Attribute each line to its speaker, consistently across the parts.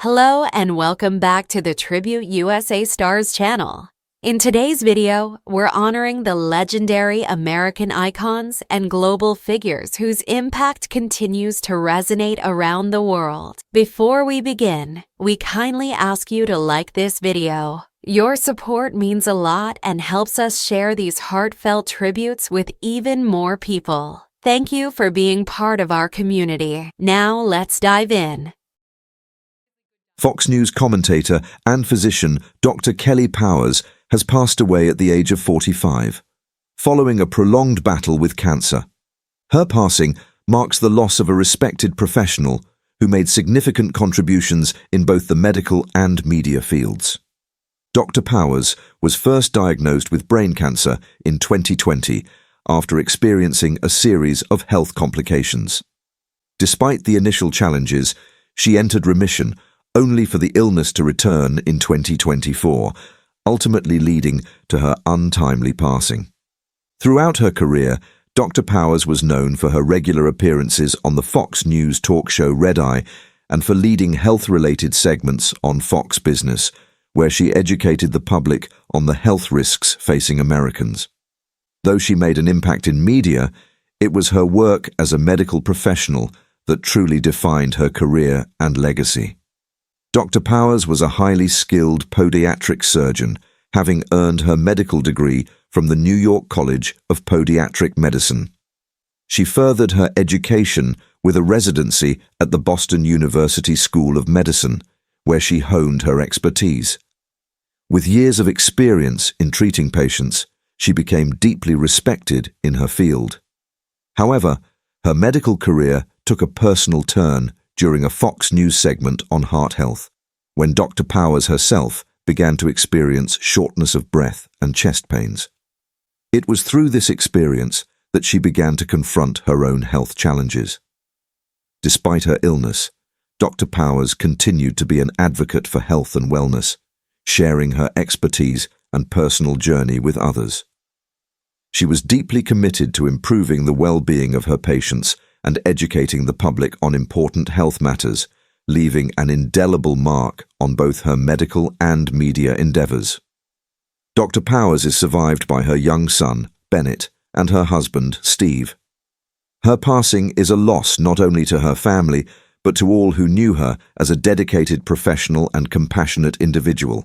Speaker 1: Hello and welcome back to the Tribute USA Stars channel. In today's video, we're honoring the legendary American icons and global figures whose impact continues to resonate around the world. Before we begin, we kindly ask you to like this video. Your support means a lot and helps us share these heartfelt tributes with even more people. Thank you for being part of our community. Now let's dive in.
Speaker 2: Fox News commentator and physician Dr. Kelly Powers has passed away at the age of 45, following a prolonged battle with cancer. Her passing marks the loss of a respected professional who made significant contributions in both the medical and media fields. Dr. Powers was first diagnosed with brain cancer in 2020 after experiencing a series of health complications. Despite the initial challenges, she entered remission only for the illness to return in 2024, ultimately leading to her untimely passing. Throughout her career, Dr. Powers was known for her regular appearances on the Fox News talk show Red Eye and for leading health-related segments on Fox Business, where she educated the public on the health risks facing Americans. Though she made an impact in media, it was her work as a medical professional that truly defined her career and legacy. Dr. Powers was a highly skilled podiatric surgeon, having earned her medical degree from the New York College of Podiatric Medicine. She furthered her education with a residency at the Boston University School of Medicine, where she honed her expertise. With years of experience in treating patients, she became deeply respected in her field. However, her medical career took a personal turn during a Fox News segment on heart health, when Dr. Powers herself began to experience shortness of breath and chest pains. It was through this experience that she began to confront her own health challenges. Despite her illness, Dr. Powers continued to be an advocate for health and wellness, sharing her expertise and personal journey with others. She was deeply committed to improving the well-being of her patients and educating the public on important health matters, leaving an indelible mark on both her medical and media endeavors. Dr. Powers is survived by her young son, Bennett, and her husband, Steve. Her passing is a loss not only to her family, but to all who knew her as a dedicated professional and compassionate individual.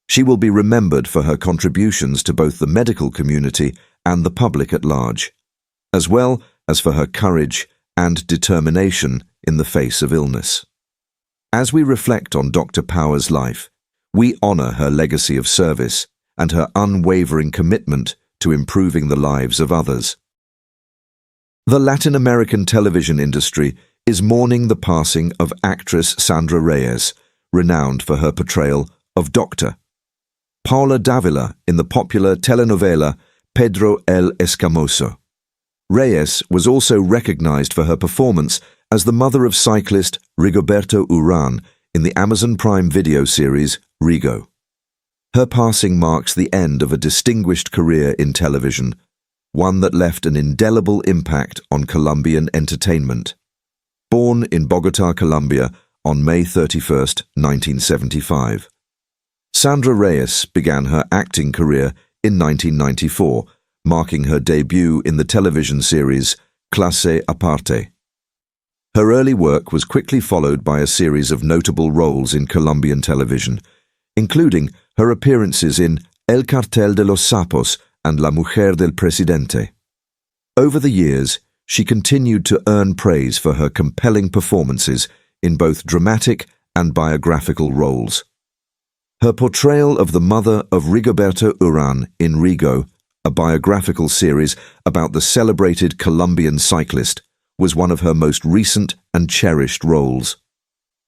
Speaker 2: She will be remembered for her contributions to both the medical community and the public at large, as well as for her courage and determination in the face of illness. As we reflect on Dr. Powers' life, we honor her legacy of service and her unwavering commitment to improving the lives of others. The Latin American television industry is mourning the passing of actress Sandra Reyes, renowned for her portrayal of Dr. Paula Davila in the popular telenovela Pedro el Escamoso. Reyes was also recognized for her performance as the mother of cyclist Rigoberto Urán in the Amazon Prime Video series Rigo. Her passing marks the end of a distinguished career in television, one that left an indelible impact on Colombian entertainment. Born in Bogotá, Colombia on May 31, 1975. Sandra Reyes began her acting career in 1994, marking her debut in the television series Clase Aparte. Her early work was quickly followed by a series of notable roles in Colombian television, including her appearances in El Cartel de los Sapos and La Mujer del Presidente. Over the years, she continued to earn praise for her compelling performances in both dramatic and biographical roles. Her portrayal of the mother of Rigoberto Urán in Rigo, a biographical series about the celebrated Colombian cyclist, was one of her most recent and cherished roles.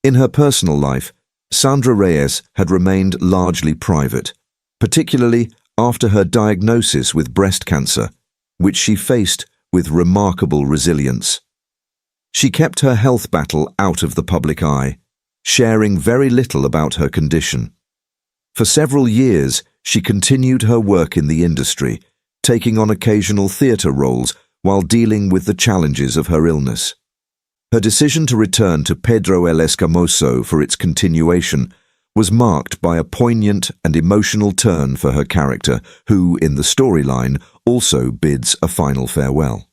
Speaker 2: In her personal life, Sandra Reyes had remained largely private, particularly after her diagnosis with breast cancer, which she faced with remarkable resilience. She kept her health battle out of the public eye, sharing very little about her condition. For several years, she continued her work in the industry, taking on occasional theatre roles while dealing with the challenges of her illness. Her decision to return to Pedro el Escamoso for its continuation was marked by a poignant and emotional turn for her character, who, in the storyline, also bids a final farewell.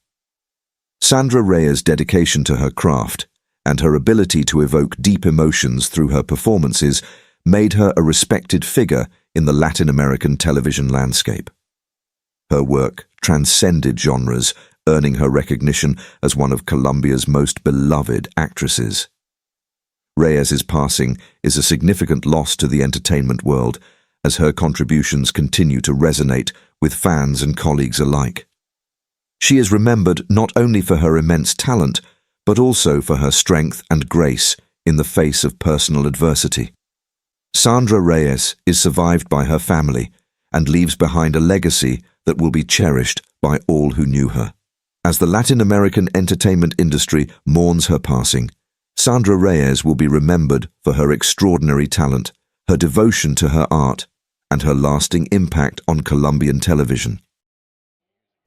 Speaker 2: Sandra Reyes' dedication to her craft and her ability to evoke deep emotions through her performances made her a respected figure in the Latin American television landscape. Her work transcended genres, earning her recognition as one of Colombia's most beloved actresses. Reyes's passing is a significant loss to the entertainment world, as her contributions continue to resonate with fans and colleagues alike. She is remembered not only for her immense talent, but also for her strength and grace in the face of personal adversity. Sandra Reyes is survived by her family and leaves behind a legacy that will be cherished by all who knew her. As the Latin American entertainment industry mourns her passing, Sandra Reyes will be remembered for her extraordinary talent, her devotion to her art, and her lasting impact on Colombian television.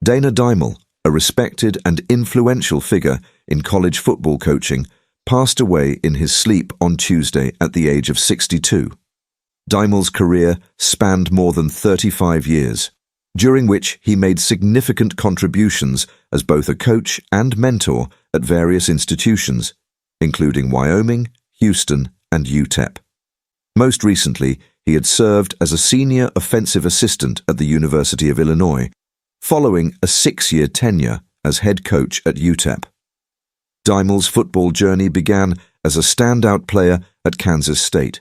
Speaker 2: Dana Dimel, a respected and influential figure in college football coaching, passed away in his sleep on Tuesday at the age of 62. Dimel's career spanned more than 35 years, during which he made significant contributions as both a coach and mentor at various institutions, including Wyoming, Houston, and UTEP. Most recently, he had served as a senior offensive assistant at the University of Illinois, following a 6-year tenure as head coach at UTEP. Dimel's football journey began as a standout player at Kansas State,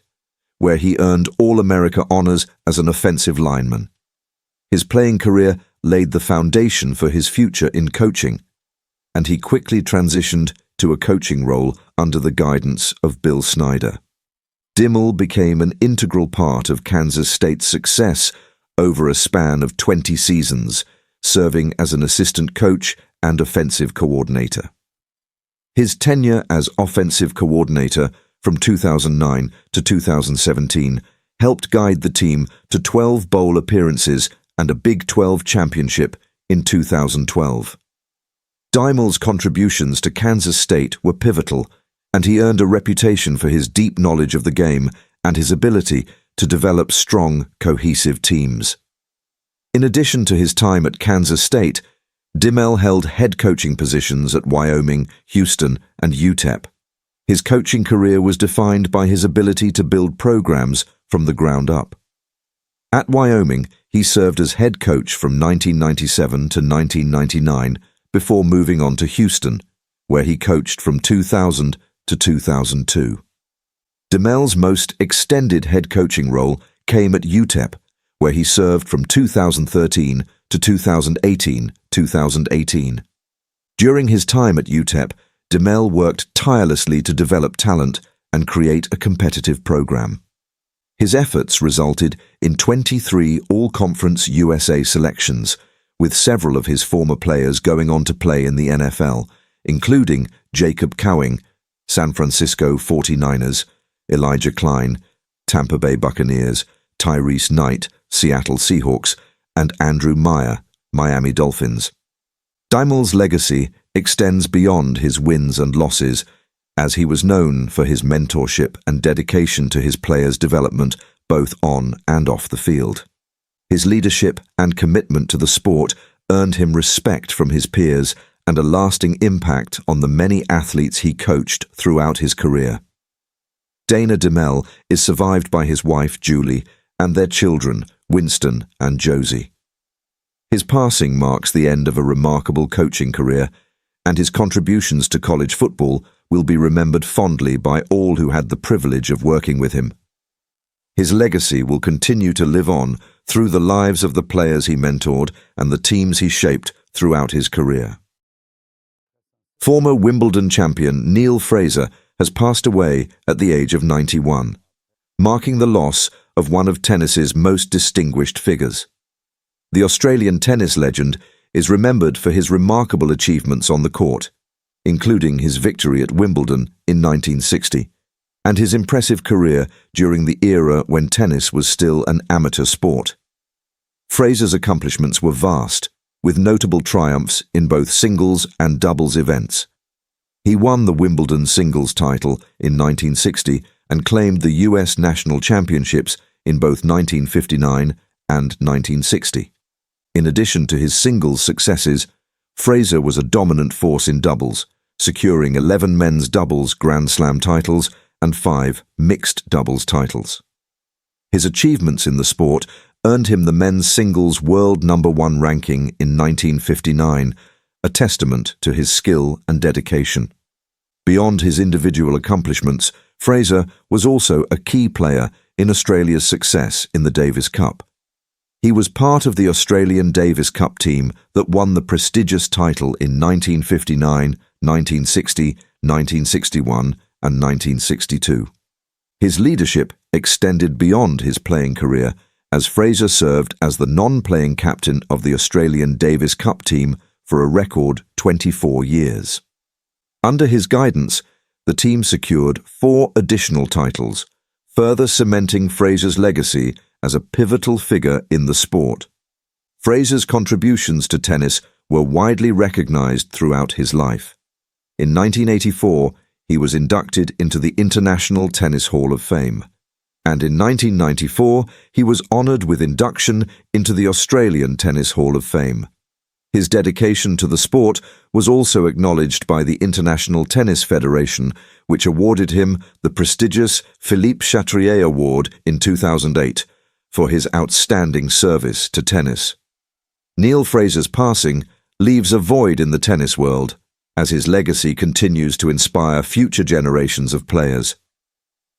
Speaker 2: where he earned All-America honors as an offensive lineman. His playing career laid the foundation for his future in coaching, and he quickly transitioned to a coaching role under the guidance of Bill Snyder. Dimel became an integral part of Kansas State's success over a span of 20 seasons, serving as an assistant coach and offensive coordinator. His tenure as offensive coordinator from 2009 to 2017 helped guide the team to 12 bowl appearances and a Big 12 championship in 2012. Dimel's contributions to Kansas State were pivotal, and he earned a reputation for his deep knowledge of the game and his ability to develop strong, cohesive teams. In addition to his time at Kansas State, Dimel held head coaching positions at Wyoming, Houston, and UTEP. His coaching career was defined by his ability to build programs from the ground up. At Wyoming, he served as head coach from 1997 to 1999 before moving on to Houston, where he coached from 2000 to 2002. Dimel's most extended head coaching role came at UTEP, where he served from 2013 to 2018. During his time at UTEP, Dimel worked tirelessly to develop talent and create a competitive program. His efforts resulted in 23 All-Conference USA selections, with several of his former players going on to play in the NFL, including Jacob Cowing, San Francisco 49ers, Elijah Klein, Tampa Bay Buccaneers, Tyrese Knight, Seattle Seahawks, and Andrew Meyer, Miami Dolphins. Dimel's legacy extends beyond his wins and losses, as he was known for his mentorship and dedication to his players' development both on and off the field. His leadership and commitment to the sport earned him respect from his peers and a lasting impact on the many athletes he coached throughout his career. Dana Dimel is survived by his wife Julie and their children Winston and Josie. His passing marks the end of a remarkable coaching career, and his contributions to college football will be remembered fondly by all who had the privilege of working with him. His legacy will continue to live on through the lives of the players he mentored and the teams he shaped throughout his career. Former Wimbledon champion Neil Fraser has passed away at the age of 91, marking the loss of one of tennis's most distinguished figures. The Australian tennis legend is remembered for his remarkable achievements on the court, including his victory at Wimbledon in 1960, and his impressive career during the era when tennis was still an amateur sport. Fraser's accomplishments were vast, with notable triumphs in both singles and doubles events. He won the Wimbledon singles title in 1960 and claimed the US national championships in both 1959 and 1960. In addition to his singles successes, Fraser was a dominant force in doubles, securing 11 men's doubles Grand Slam titles and 5 mixed doubles titles. His achievements in the sport earned him the men's singles world #1 ranking in 1959, a testament to his skill and dedication. Beyond his individual accomplishments, Fraser was also a key player in Australia's success in the Davis Cup. He was part of the Australian Davis Cup team that won the prestigious title in 1959, 1960, 1961, and 1962. His leadership extended beyond his playing career, as Fraser served as the non-playing captain of the Australian Davis Cup team for a record 24 years. Under his guidance, the team secured 4 additional titles, further cementing Fraser's legacy as a pivotal figure in the sport. Fraser's contributions to tennis were widely recognized throughout his life. In 1984, he was inducted into the International Tennis Hall of Fame, and in 1994, he was honored with induction into the Australian Tennis Hall of Fame. His dedication to the sport was also acknowledged by the International Tennis Federation, which awarded him the prestigious Philippe Chatrier Award in 2008 for his outstanding service to tennis. Neil Fraser's passing leaves a void in the tennis world, as his legacy continues to inspire future generations of players.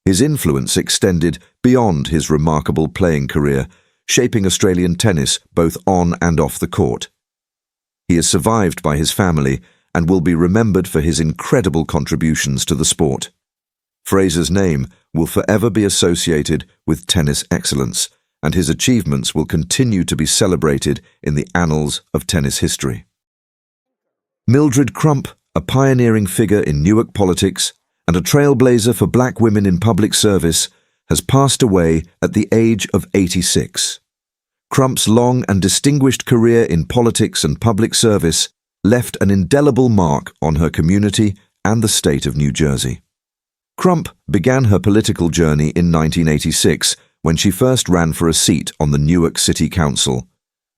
Speaker 2: His influence extended beyond his remarkable playing career, shaping Australian tennis both on and off the court. He is survived by his family and will be remembered for his incredible contributions to the sport. Fraser's name will forever be associated with tennis excellence, and his achievements will continue to be celebrated in the annals of tennis history. Mildred Crump, a pioneering figure in Newark politics and a trailblazer for black women in public service, has passed away at the age of 86. Crump's long and distinguished career in politics and public service left an indelible mark on her community and the state of New Jersey. Crump began her political journey in 1986 when she first ran for a seat on the Newark City Council,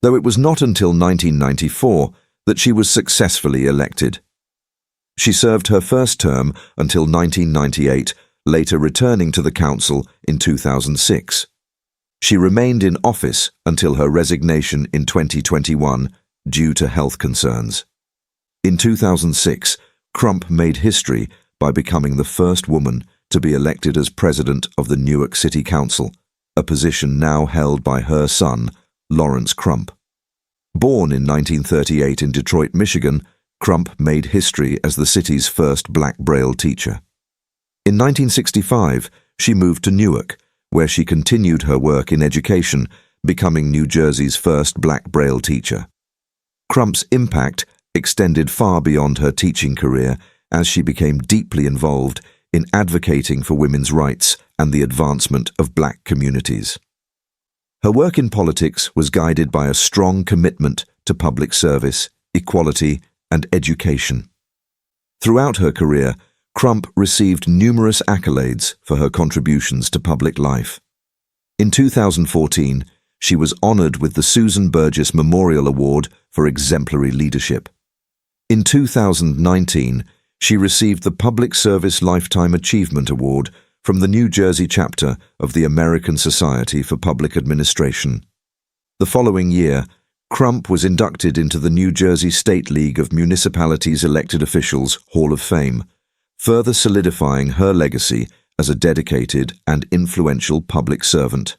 Speaker 2: though it was not until 1994 that she was successfully elected. She served her first term until 1998, later returning to the council in 2006. She remained in office until her resignation in 2021 due to health concerns. In 2006, Crump made history by becoming the first woman to be elected as president of the Newark City Council, a position now held by her son, Lawrence Crump. Born in 1938 in Detroit, Michigan, Crump made history as the city's first black Braille teacher. In 1965, she moved to Newark, where she continued her work in education, becoming New Jersey's first black Braille teacher. Crump's impact extended far beyond her teaching career as she became deeply involved in advocating for women's rights and the advancement of black communities. Her work in politics was guided by a strong commitment to public service, equality, and education. Throughout her career, Crump received numerous accolades for her contributions to public life. In 2014, she was honored with the Susan Burgess Memorial Award for exemplary leadership. In 2019, she received the Public Service Lifetime Achievement Award from the New Jersey chapter of the American Society for Public Administration. The following year, Crump was inducted into the New Jersey State League of Municipalities Elected Officials Hall of Fame, further solidifying her legacy as a dedicated and influential public servant.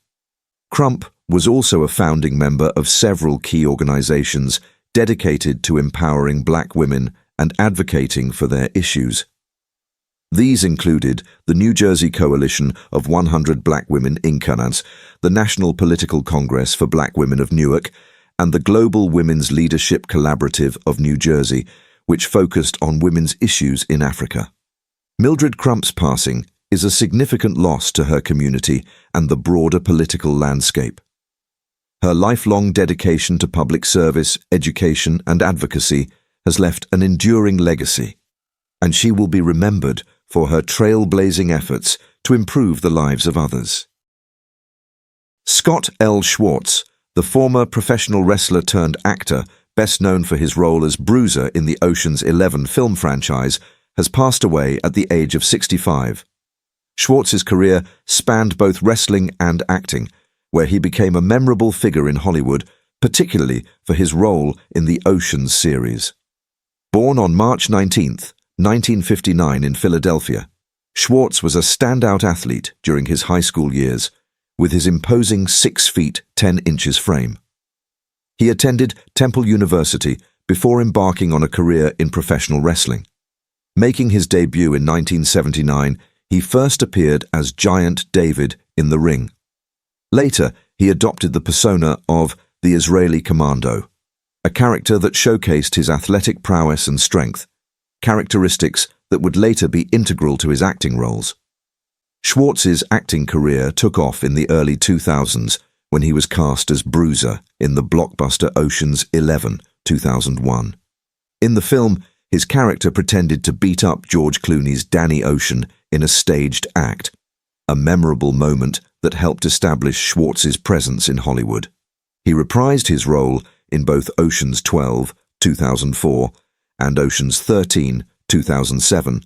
Speaker 2: Crump was also a founding member of several key organizations dedicated to empowering black women and advocating for their issues. These included the New Jersey Coalition of 100 Black Women Incarnats, the National Political Congress for Black Women of Newark, and the Global Women's Leadership Collaborative of New Jersey, which focused on women's issues in Africa. Mildred Crump's passing is a significant loss to her community and the broader political landscape. Her lifelong dedication to public service, education, and advocacy has left an enduring legacy. and she will be remembered for her trailblazing efforts to improve the lives of others. Scott L. Schwartz, the former professional wrestler turned actor, best known for his role as Bruiser in the Ocean's 11 film franchise, has passed away at the age of 65. Schwartz's career spanned both wrestling and acting, where he became a memorable figure in Hollywood, particularly for his role in the Ocean's series. Born on March 19, 1959 in Philadelphia, Schwartz was a standout athlete during his high school years, with his imposing 6 feet 10 inches frame. He attended Temple University before embarking on a career in professional wrestling. Making his debut in 1979, he first appeared as Giant David in the ring. Later, he adopted the persona of the Israeli Commando, a character that showcased his athletic prowess and strength, characteristics that would later be integral to his acting roles. Schwartz's acting career took off in the early 2000s when he was cast as Bruiser in the blockbuster Ocean's 11, 2001. In the film, his character pretended to beat up George Clooney's Danny Ocean in a staged act, a memorable moment that helped establish Schwartz's presence in Hollywood. He reprised his role in both Ocean's 12, 2004, and Ocean's 13, 2007,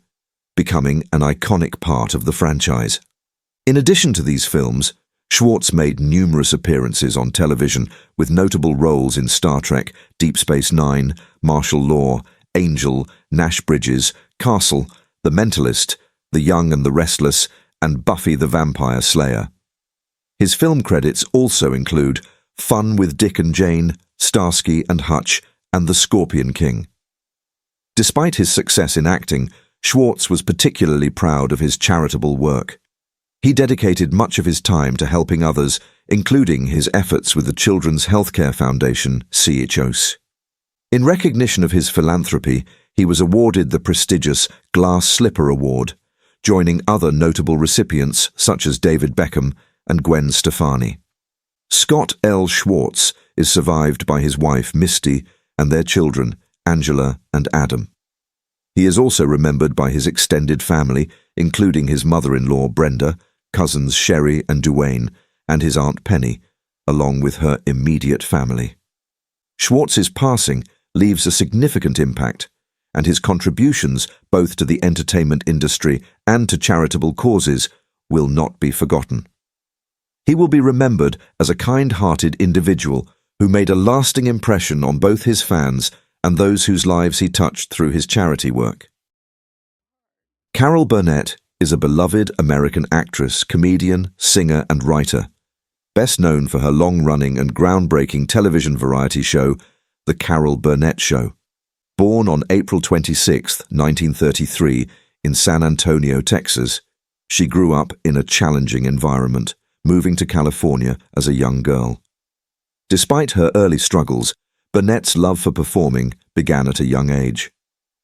Speaker 2: becoming an iconic part of the franchise. In addition to these films, Schwartz made numerous appearances on television with notable roles in Star Trek, Deep Space Nine, Martial Law, Angel, Nash Bridges, Castle, The Mentalist, The Young and the Restless, and Buffy the Vampire Slayer. His film credits also include Fun with Dick and Jane, Starsky and Hutch, and The Scorpion King. Despite his success in acting, Schwartz was particularly proud of his charitable work. He dedicated much of his time to helping others, including his efforts with the Children's Healthcare Foundation, CHOS. In recognition of his philanthropy, he was awarded the prestigious Glass Slipper Award, joining other notable recipients such as David Beckham and Gwen Stefani. Scott L. Schwartz is survived by his wife Misty and their children, Angela and Adam. He is also remembered by his extended family, including his mother-in-law Brenda, cousins Sherry and Duane, and his Aunt Penny, along with her immediate family. Schwartz's passing leaves a significant impact, and his contributions both to the entertainment industry and to charitable causes will not be forgotten. He will be remembered as a kind-hearted individual who made a lasting impression on both his fans and those whose lives he touched through his charity work. Carol Burnett is a beloved American actress, comedian, singer, and writer, best known for her long-running and groundbreaking television variety show, The Carol Burnett Show. Born on April 26, 1933, in San Antonio, Texas, she grew up in a challenging environment, moving to California as a young girl. Despite her early struggles, Burnett's love for performing began at a young age.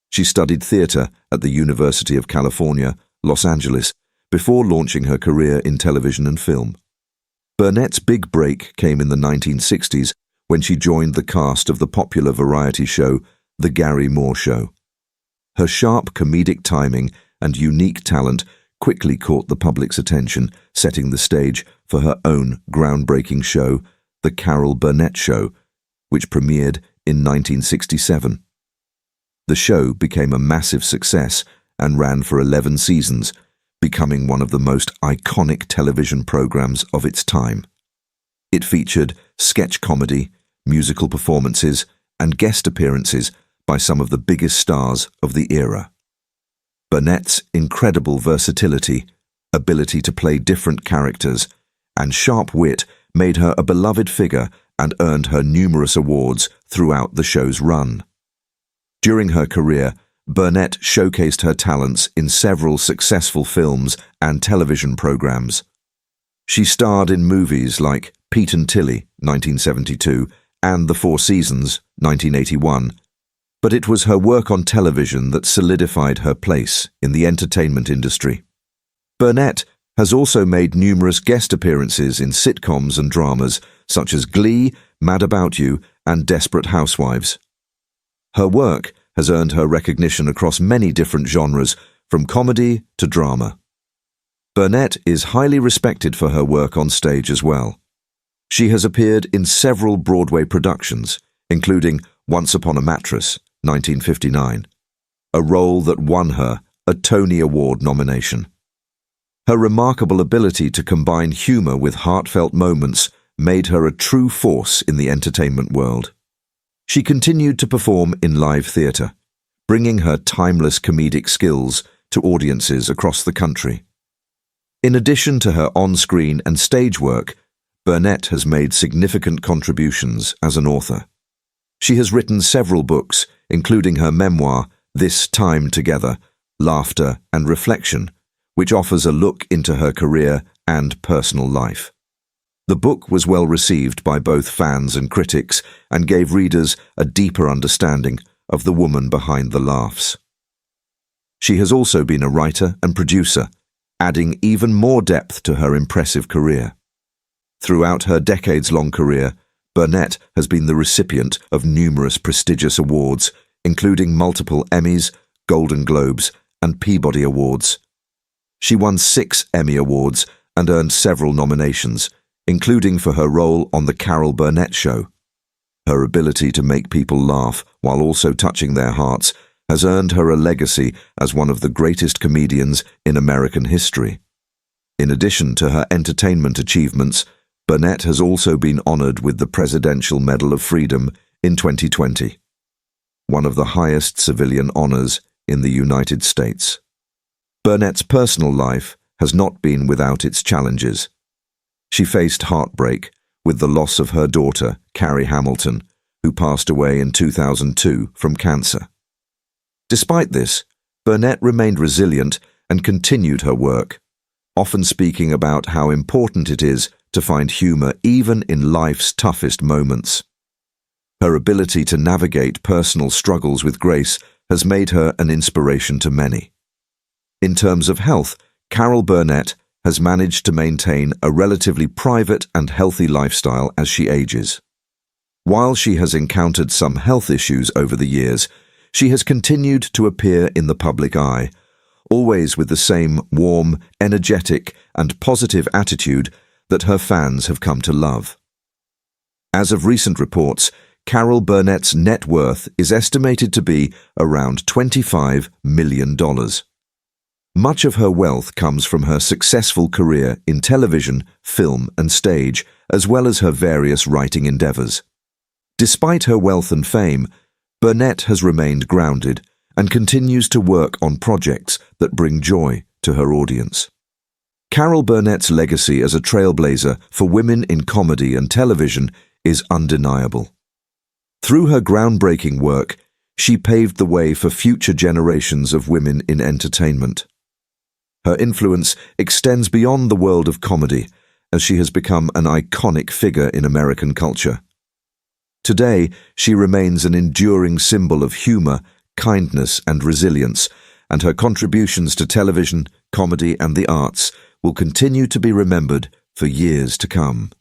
Speaker 2: She studied theater at the University of California, Los Angeles, before launching her career in television and film. Burnett's big break came in the 1960s when she joined the cast of the popular variety show, The Gary Moore Show. Her sharp comedic timing and unique talent quickly caught the public's attention, setting the stage for her own groundbreaking show, The Carol Burnett Show, which premiered in 1967. The show became a massive success and ran for 11 seasons, becoming one of the most iconic television programs of its time. It featured sketch comedy, musical performances, and guest appearances by some of the biggest stars of the era. Burnett's incredible versatility, ability to play different characters, and sharp wit made her a beloved figure and earned her numerous awards throughout the show's run. During her career, Burnett showcased her talents in several successful films and television programs. She starred in movies like Pete and Tilly, 1972, and The Four Seasons, 1981, but it was her work on television that solidified her place in the entertainment industry. Burnett has also made numerous guest appearances in sitcoms and dramas such as Glee, Mad About You, and Desperate Housewives. Her work has earned her recognition across many different genres, from comedy to drama. Burnett is highly respected for her work on stage as well. She has appeared in several Broadway productions, including Once Upon a Mattress, 1959, a role that won her a Tony Award nomination. Her remarkable ability to combine humor with heartfelt moments made her a true force in the entertainment world. She continued to perform in live theater, bringing her timeless comedic skills to audiences across the country. In addition to her on-screen and stage work, Burnett has made significant contributions as an author. She has written several books, including her memoir, This Time Together, Laughter and Reflection, which offers a look into her career and personal life. The book was well received by both fans and critics and gave readers a deeper understanding of the woman behind the laughs. She has also been a writer and producer, adding even more depth to her impressive career. Throughout her decades-long career, Burnett has been the recipient of numerous prestigious awards, including multiple Emmys, Golden Globes, and Peabody Awards. She won 6 Emmy Awards and earned several nominations, including for her role on The Carol Burnett Show. Her ability to make people laugh while also touching their hearts has earned her a legacy as one of the greatest comedians in American history. In addition to her entertainment achievements, Burnett has also been honored with the Presidential Medal of Freedom in 2020, one of the highest civilian honors in the United States. Burnett's personal life has not been without its challenges. She faced heartbreak with the loss of her daughter, Carrie Hamilton, who passed away in 2002 from cancer. Despite this, Burnett remained resilient and continued her work, often speaking about how important it is to find humor even in life's toughest moments. Her ability to navigate personal struggles with grace has made her an inspiration to many. In terms of health, Carol Burnett has managed to maintain a relatively private and healthy lifestyle as she ages. While she has encountered some health issues over the years, she has continued to appear in the public eye, always with the same warm, energetic, and positive attitude that her fans have come to love. As of recent reports, Carol Burnett's net worth is estimated to be around $25 million. Much of her wealth comes from her successful career in television, film, and stage, as well as her various writing endeavors. Despite her wealth and fame, Burnett has remained grounded and continues to work on projects that bring joy to her audience. Carol Burnett's legacy as a trailblazer for women in comedy and television is undeniable. Through her groundbreaking work, she paved the way for future generations of women in entertainment. Her influence extends beyond the world of comedy, as she has become an iconic figure in American culture. Today, she remains an enduring symbol of humor, kindness, and resilience, and her contributions to television, comedy, and the arts will continue to be remembered for years to come.